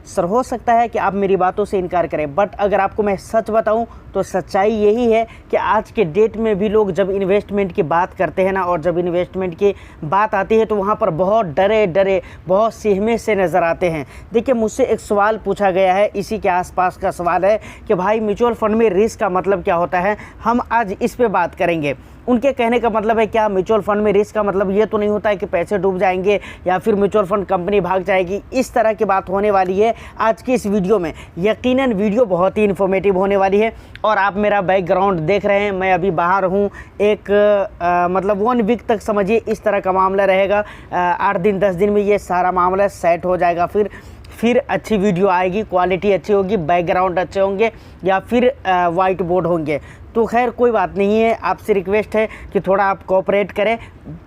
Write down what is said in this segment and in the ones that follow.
Sir हो सकता है कि आप मेरी बातों से इनकार करें, बट अगर आपको मैं सच बताऊं तो सच्चाई यही है कि आज के डेट में भी लोग जब इन्वेस्टमेंट की बात करते हैं ना, और जब इन्वेस्टमेंट की बात आती है तो वहाँ पर बहुत डरे डरे, बहुत सहमे से नज़र आते हैं। देखिए, मुझसे एक सवाल पूछा गया है, इसी के आसपास का सवाल है कि भाई म्यूचुअल फंड में रिस्क का मतलब क्या होता है। हम आज इस पे बात करेंगे। उनके कहने का मतलब है क्या म्यूचुअल फंड में रिस्क का मतलब ये तो नहीं होता है कि पैसे डूब जाएंगे या फिर म्यूचुअल फंड कंपनी भाग जाएगी। इस तरह की बात होने वाली है आज की इस वीडियो में। यकीनन वीडियो बहुत ही इन्फॉर्मेटिव होने वाली है। और आप मेरा बैकग्राउंड देख रहे हैं, मैं अभी बाहर हूँ। एक मतलब 1 वीक तक समझिए इस तरह का मामला रहेगा। 8 दिन 10 दिन में ये सारा मामला सेट हो जाएगा। फिर अच्छी वीडियो आएगी, क्वालिटी अच्छी होगी, बैकग्राउंड अच्छे होंगे या फिर वाइट बोर्ड होंगे। तो खैर कोई बात नहीं है, आपसे रिक्वेस्ट है कि थोड़ा आप कोऑपरेट करें।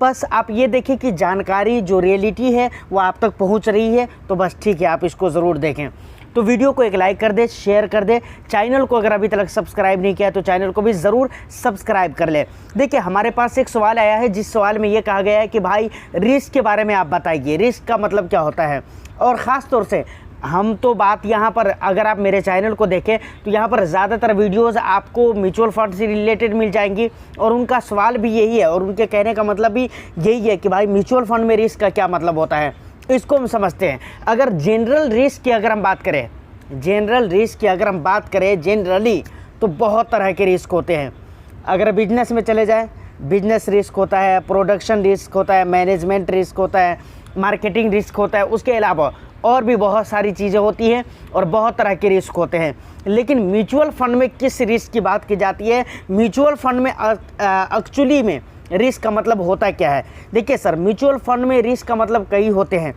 बस आप ये देखें कि जानकारी जो रियलिटी है वो आप तक पहुंच रही है, तो बस ठीक है, आप इसको ज़रूर देखें। तो वीडियो को एक लाइक कर दे, शेयर कर दे। चैनल को अगर अभी तक सब्सक्राइब नहीं किया तो चैनल को भी ज़रूर सब्सक्राइब कर ले। देखिए, हमारे पास एक सवाल आया है, जिस सवाल में ये कहा गया है कि भाई रिस्क के बारे में आप बताइए, रिस्क का मतलब क्या होता है। और ख़ास तौर से हम तो बात यहाँ पर, अगर आप मेरे चैनल को देखें तो यहाँ पर ज़्यादातर वीडियोस आपको म्यूचुअल फंड से रिलेटेड मिल जाएंगी। और उनका सवाल भी यही है और उनके कहने का मतलब भी यही है कि भाई म्यूचुअल फंड में रिस्क का क्या मतलब होता है, इसको हम समझते हैं। अगर जनरल रिस्क की अगर हम बात करें, जनरली तो बहुत तरह के रिस्क होते हैं। अगर बिजनेस में चले जाए, बिजनेस रिस्क होता है, प्रोडक्शन रिस्क होता है, मैनेजमेंट रिस्क होता है, मार्केटिंग रिस्क होता है। उसके अलावा और भी बहुत सारी चीज़ें होती हैं और बहुत तरह के रिस्क होते हैं। लेकिन म्यूचुअल फंड में किस रिस्क की बात की जाती है, म्यूचुअल फंड में एक्चुअली में रिस्क का मतलब होता क्या है। देखिए सर, म्यूचुअल फंड में रिस्क का मतलब कई होते हैं।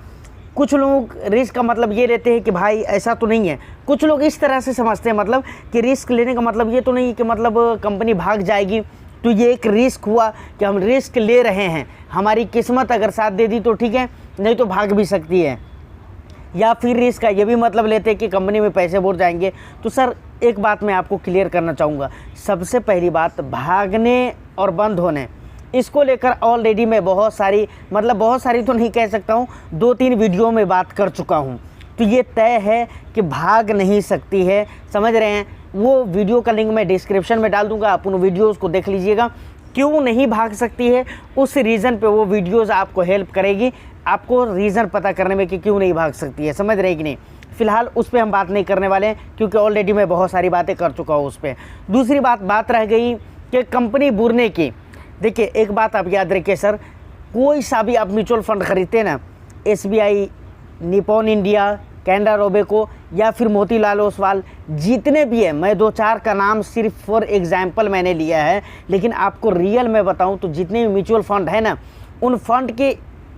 कुछ लोग रिस्क का मतलब ये लेते हैं कि भाई ऐसा तो नहीं है। कुछ लोग इस तरह से समझते हैं मतलब कि रिस्क लेने का मतलब ये तो नहीं कि मतलब कंपनी भाग जाएगी, तो ये एक रिस्क हुआ कि हम रिस्क ले रहे हैं, हमारी किस्मत अगर साथ दे दी तो ठीक है, नहीं तो भाग भी सकती है। या फिर रिस्क का ये भी मतलब लेते हैं कि कंपनी में पैसे बुड़ जाएंगे। तो सर एक बात मैं आपको क्लियर करना चाहूँगा। सबसे पहली बात, भागने और बंद होने, इसको लेकर ऑलरेडी मैं बहुत सारी तो नहीं कह सकता हूँ, 2-3 वीडियो में बात कर चुका हूँ। तो ये तय है कि भाग नहीं सकती है, समझ रहे हैं। वो वीडियो का लिंक मैं डिस्क्रिप्शन में डाल दूँगा, आप उन वीडियोज़ को देख लीजिएगा। क्यों नहीं भाग सकती है, उस रीज़न पे वो वीडियोज़ आपको हेल्प करेगी, आपको रीज़न पता करने में कि क्यों नहीं भाग सकती है, समझ रहे कि नहीं। फ़िलहाल उस पर हम बात नहीं करने वाले हैं क्योंकि ऑलरेडी मैं बहुत सारी बातें कर चुका हूँ उस पर। दूसरी बात रह गई कि कंपनी बुरने की। देखिए, एक बात आप याद रखिए सर, कोई सा भी आप म्यूचुअल फंड खरीदते ना, SBI, Nippon India, Canara Robeco या फिर मोतीलाल ओसवाल, जितने भी हैं, मैं 2-4 का नाम सिर्फ फॉर एग्जांपल मैंने लिया है, लेकिन आपको रियल में बताऊं तो जितने भी म्यूचुअल फंड है ना, उन फंड के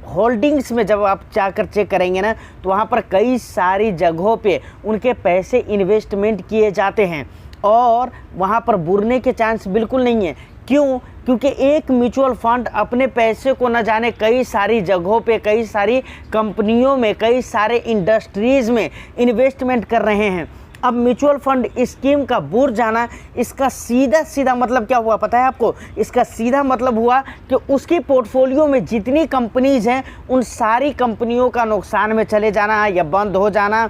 होल्डिंग्स में जब आप जाकर चेक करेंगे ना, तो वहाँ पर कई सारी जगहों पे उनके पैसे इन्वेस्टमेंट किए जाते हैं और वहाँ पर बुरने के चांस बिल्कुल नहीं है। क्यों? क्योंकि एक म्यूचुअल फंड अपने पैसे को न जाने कई सारी जगहों पे, कई सारी कंपनियों में, कई सारे इंडस्ट्रीज़ में इन्वेस्टमेंट कर रहे हैं। अब म्यूचुअल फंड स्कीम का बुर जाना, इसका सीधा मतलब क्या हुआ पता है आपको? इसका सीधा मतलब हुआ कि उसकी पोर्टफोलियो में जितनी कंपनीज़ हैं, उन सारी कंपनियों का नुकसान में चले जाना या बंद हो जाना,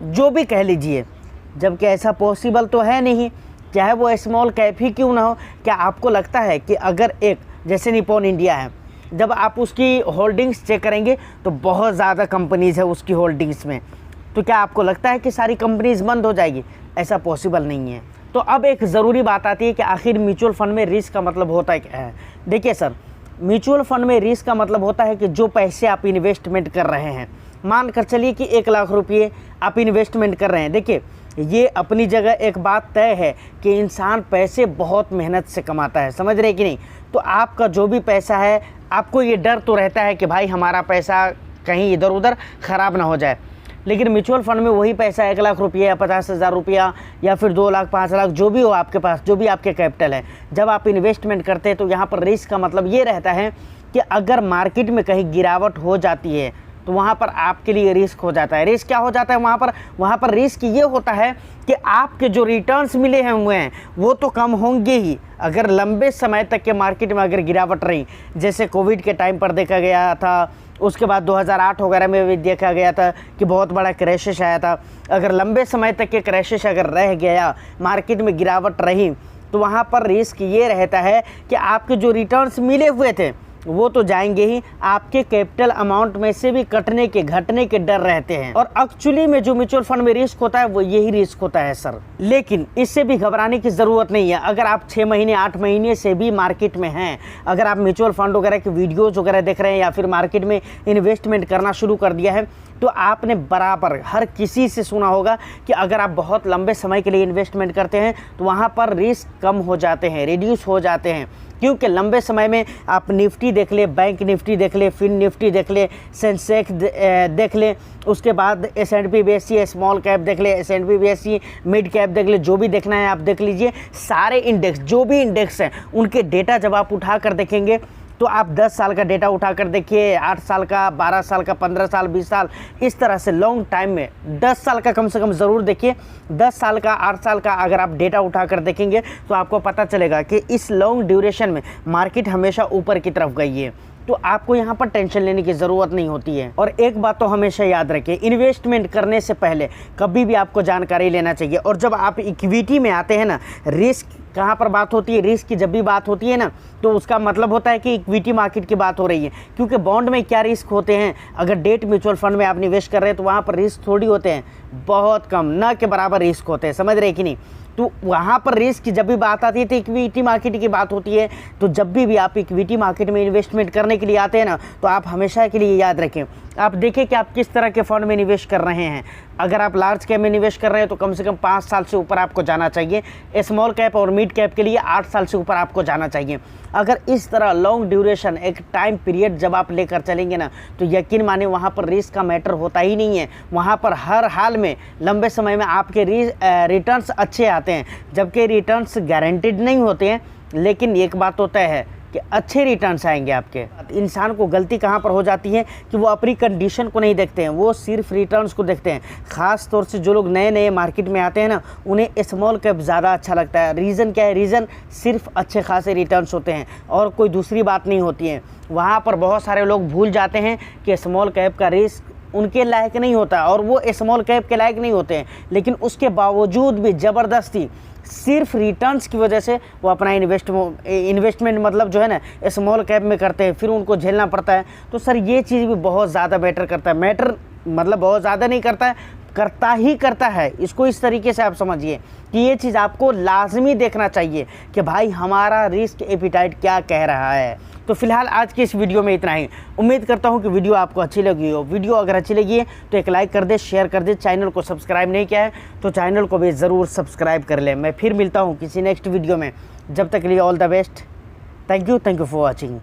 जो भी कह लीजिए। जबकि ऐसा पॉसिबल तो है नहीं, चाहे वो स्मॉल कैप ही क्यों ना हो। क्या आपको लगता है कि अगर एक जैसे निपॉन इंडिया है, जब आप उसकी होल्डिंग्स चेक करेंगे तो बहुत ज़्यादा कंपनीज़ है उसकी होल्डिंग्स में, तो क्या आपको लगता है कि सारी कंपनीज बंद हो जाएगी? ऐसा पॉसिबल नहीं है। तो अब एक ज़रूरी बात आती है कि आखिर म्यूचुअल फंड में रिस्क का मतलब होता क्या है। देखिए सर, म्यूचुअल फंड में रिस्क का मतलब होता है कि जो पैसे आप इन्वेस्टमेंट कर रहे हैं, मान कर चलिए कि 1 लाख रुपये आप इन्वेस्टमेंट कर रहे हैं। देखिए, ये अपनी जगह एक बात तय है कि इंसान पैसे बहुत मेहनत से कमाता है, समझ रहे कि नहीं। तो आपका जो भी पैसा है, आपको ये डर तो रहता है कि भाई हमारा पैसा कहीं इधर उधर ख़राब ना हो जाए। लेकिन म्यूचुअल फंड में वही पैसा 1 लाख रुपये या 50,000 रुपया या फिर 2 लाख 5 लाख, जो भी हो आपके पास, जो भी आपके कैपिटल है, जब आप इन्वेस्टमेंट करते हैं तो यहाँ पर रिस्क का मतलब ये रहता है कि अगर मार्केट में कहीं गिरावट हो जाती है तो वहाँ पर आपके लिए रिस्क हो जाता है। रिस्क क्या हो जाता है वहाँ पर रिस्क ये होता है कि आपके जो रिटर्न्स मिले हैं हुए हैं वो तो कम होंगे ही। अगर लंबे समय तक के मार्केट में अगर गिरावट रही, जैसे कोविड के टाइम पर देखा गया था उसके बाद 2008 वगैरह में भी देखा गया था कि बहुत बड़ा क्रैशेस आया था। अगर लंबे समय तक के क्रैशेस अगर रह गया, मार्केट में गिरावट रही, तो वहाँ पर रिस्क ये रहता है कि आपके जो रिटर्न्स मिले हुए थे वो तो जाएंगे ही, आपके कैपिटल अमाउंट में से भी कटने के घटने के डर रहते हैं। और एक्चुअली में जो म्यूचुअल फंड में रिस्क होता है वो यही रिस्क होता है सर। लेकिन इससे भी घबराने की ज़रूरत नहीं है। अगर आप 6 महीने 8 महीने से भी मार्केट में हैं, अगर आप म्यूचुअल फंड वगैरह की वीडियोज़ वगैरह देख रहे हैं या फिर मार्केट में इन्वेस्टमेंट करना शुरू कर दिया है, तो आपने बराबर हर किसी से सुना होगा कि अगर आप बहुत लंबे समय के लिए इन्वेस्टमेंट करते हैं तो वहाँ पर रिस्क कम हो जाते हैं, रिड्यूस हो जाते हैं। क्योंकि लंबे समय में आप निफ्टी देख ले, बैंक निफ्टी देख ले, फिन निफ्टी देख ले, सेंसेक्स देख ले, उसके बाद S&P BSE स्मॉल कैप देख ले, S&P BSE मिड कैप देख ले, जो भी देखना है आप देख लीजिए। सारे इंडेक्स, जो भी इंडेक्स हैं, उनके डेटा जब आप उठा कर देखेंगे तो आप 10 साल का डेटा उठा कर देखिए, 8 साल का, 12 साल का, 15 साल, 20 साल, इस तरह से लॉन्ग टाइम में 10 साल का कम से कम ज़रूर देखिए। 10 साल का, 8 साल का अगर आप डेटा उठा कर देखेंगे तो आपको पता चलेगा कि इस लॉन्ग ड्यूरेशन में मार्केट हमेशा ऊपर की तरफ गई है। तो आपको यहाँ पर टेंशन लेने की ज़रूरत नहीं होती है। और एक बात तो हमेशा याद रखिए, इन्वेस्टमेंट करने से पहले कभी भी आपको जानकारी लेना चाहिए। और जब आप इक्विटी में आते हैं ना, रिस्क कहाँ पर बात होती है, रिस्क की जब भी बात होती है ना, तो उसका मतलब होता है कि इक्विटी मार्केट की बात हो रही है। क्योंकि बॉन्ड में क्या रिस्क होते हैं, अगर डेट म्यूचुअल फंड में आप निवेश कर रहे हैं तो वहाँ पर रिस्क थोड़ी होते हैं, बहुत कम, ना के बराबर रिस्क होते हैं, समझ रहे कि नहीं। तो वहाँ पर रिस्क की जब भी बात आती है तो इक्विटी मार्केट की बात होती है। तो जब भी आप इक्विटी मार्केट में इन्वेस्टमेंट करने के लिए आते हैं ना, तो आप हमेशा के लिए याद रखें, आप देखें कि आप किस तरह के फंड में निवेश कर रहे हैं। अगर आप लार्ज कैप में निवेश कर रहे हैं तो कम से कम 5 साल से ऊपर आपको जाना चाहिए। स्मॉल कैप और मिड कैप के लिए 8 साल से ऊपर आपको जाना चाहिए। अगर इस तरह लॉन्ग ड्यूरेशन एक टाइम पीरियड जब आप लेकर चलेंगे ना, तो यकीन माने वहाँ पर रिस्क का मैटर होता ही नहीं है। वहाँ पर हर हाल में लंबे समय में आपके रिटर्न्स अच्छे आते हैं, जबकि रिटर्न्स गारंटीड नहीं होते हैं। लेकिन एक बात तो तय है कि अच्छे रिटर्न्स आएंगे आपके। इंसान को गलती कहाँ पर हो जाती है कि वो अपनी कंडीशन को नहीं देखते हैं, वो सिर्फ रिटर्न्स को देखते हैं। ख़ास तौर से जो लोग नए नए मार्केट में आते हैं ना, उन्हें स्मॉल कैप ज़्यादा अच्छा लगता है। रीज़न क्या है? रीज़न सिर्फ अच्छे खासे रिटर्न्स होते हैं और कोई दूसरी बात नहीं होती है। वहाँ पर बहुत सारे लोग भूल जाते हैं कि स्मॉल कैप का रिस्क उनके लायक नहीं होता और वो स्मॉल कैप के लायक नहीं होते हैं। लेकिन उसके बावजूद भी ज़बरदस्ती सिर्फ रिटर्न्स की वजह से वो अपना इन्वेस्टमेंट मतलब जो है ना स्मॉल कैप में करते हैं, फिर उनको झेलना पड़ता है। तो सर ये चीज़ भी बहुत ज़्यादा मैटर मतलब बहुत ज़्यादा नहीं करता है, करता ही करता है। इसको इस तरीके से आप समझिए कि ये चीज़ आपको लाजमी देखना चाहिए कि भाई हमारा रिस्क एपिटाइट क्या कह रहा है। तो फिलहाल आज की इस वीडियो में इतना ही। उम्मीद करता हूँ कि वीडियो आपको अच्छी लगी हो। वीडियो अगर अच्छी लगी है तो एक लाइक कर दे, शेयर कर दे। चैनल को सब्सक्राइब नहीं किया है तो चैनल को भी ज़रूर सब्सक्राइब कर ले। मैं फिर मिलता हूँ किसी नेक्स्ट वीडियो में। जब तक के लिए all the best. Thank you for watching.